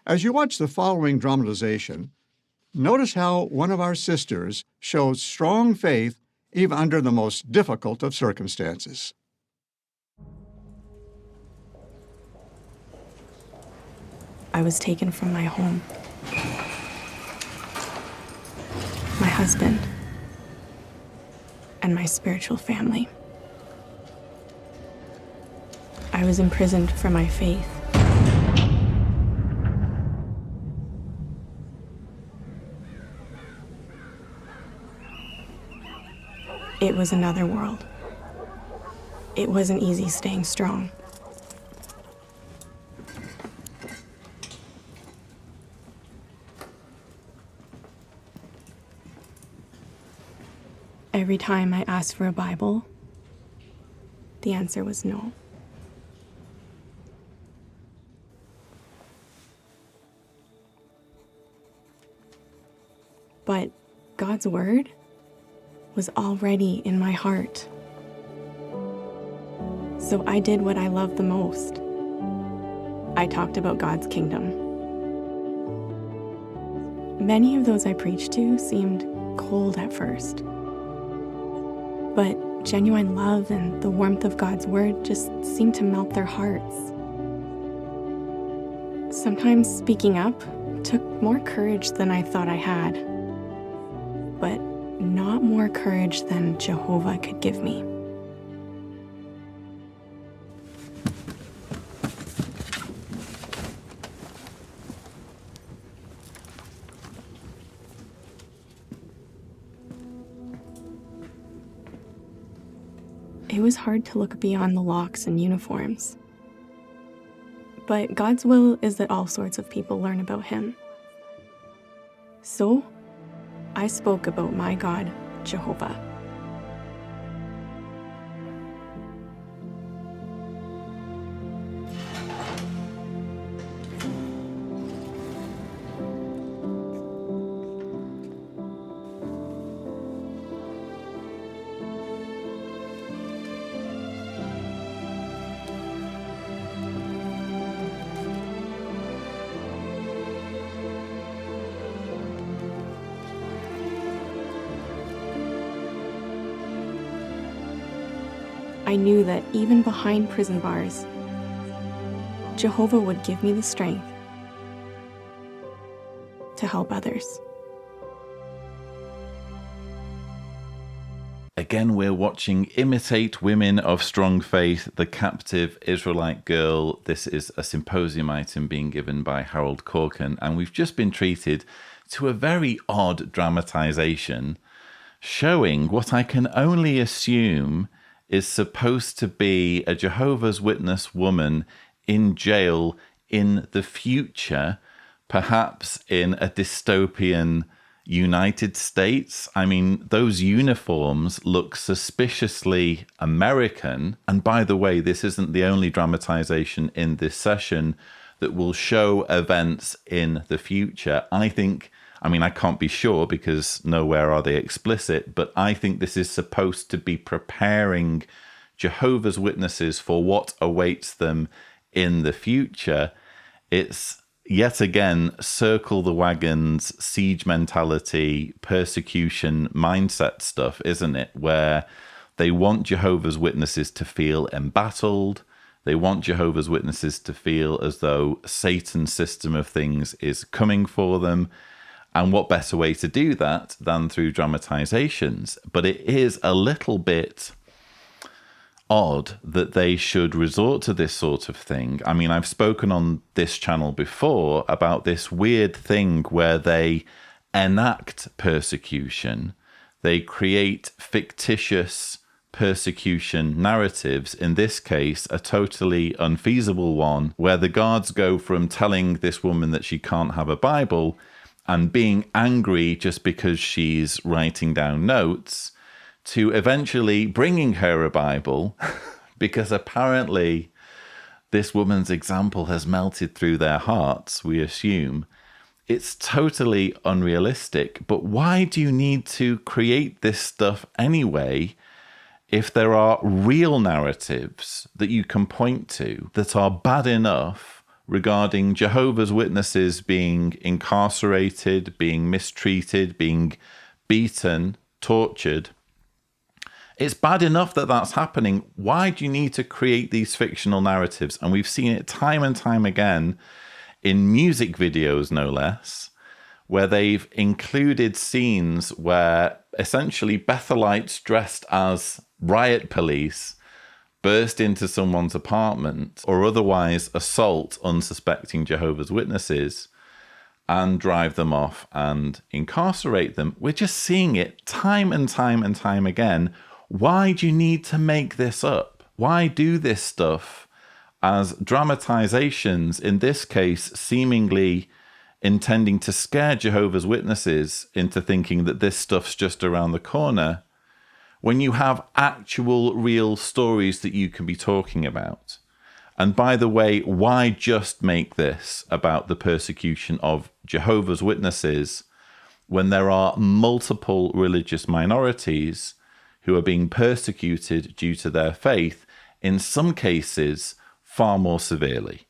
As you watch the following dramatization, notice how one of our sisters shows strong faith even under the most difficult of circumstances. I was taken from my home, my husband, and my spiritual family. I was imprisoned for my faith. It was another world. It wasn't easy staying strong. Every time I asked for a Bible, the answer was no. But God's word was already in my heart. So I did what I loved the most. I talked about God's kingdom. Many of those I preached to seemed cold at first. But genuine love and the warmth of God's word just seemed to melt their hearts. Sometimes speaking up took more courage than I thought I had, but not more courage than Jehovah could give me. It was hard to look beyond the locks and uniforms. But God's will is that all sorts of people learn about Him. So, I spoke about my God, Jehovah. I knew that even behind prison bars, Jehovah would give me the strength to help others. Again, we're watching Imitate Women of Strong Faith, the Captive Israelite Girl. This is a symposium item being given by Harold Corkin, and we've just been treated to a very odd dramatization showing what I can only assume is supposed to be a Jehovah's Witness woman in jail in the future, perhaps in a dystopian United States. I mean, those uniforms look suspiciously American. And by the way, this isn't the only dramatization in this session that will show events in the future. I can't be sure because nowhere are they explicit, but I think this is supposed to be preparing Jehovah's Witnesses for what awaits them in the future. It's yet again circle the wagons, siege mentality, persecution mindset stuff, isn't it? Where they want Jehovah's Witnesses to feel embattled. They want Jehovah's Witnesses to feel as though Satan's system of things is coming for them. And what better way to do that than through dramatizations? But it is a little bit odd that they should resort to this sort of thing. I mean, I've spoken on this channel before about this weird thing where they enact persecution. They create fictitious persecution narratives, in this case a totally unfeasible one, where the guards go from telling this woman that she can't have a Bible and being angry just because she's writing down notes, to eventually bringing her a Bible because apparently this woman's example has melted through their hearts, we assume. It's totally unrealistic, but why do you need to create this stuff anyway if there are real narratives that you can point to that are bad enough regarding Jehovah's Witnesses being incarcerated, being mistreated, being beaten, tortured. It's bad enough that that's happening. Why do you need to create these fictional narratives? And we've seen it time and time again in music videos, no less, where they've included scenes where essentially Bethelites dressed as riot police burst into someone's apartment or otherwise assault unsuspecting Jehovah's Witnesses and drive them off and incarcerate them. We're just seeing it time and time and time again. Why do you need to make this up? Why do this stuff as dramatizations, in this case, seemingly intending to scare Jehovah's Witnesses into thinking that this stuff's just around the corner, when you have actual real stories that you can be talking about? And by the way, why just make this about the persecution of Jehovah's Witnesses when there are multiple religious minorities who are being persecuted due to their faith, in some cases far more severely?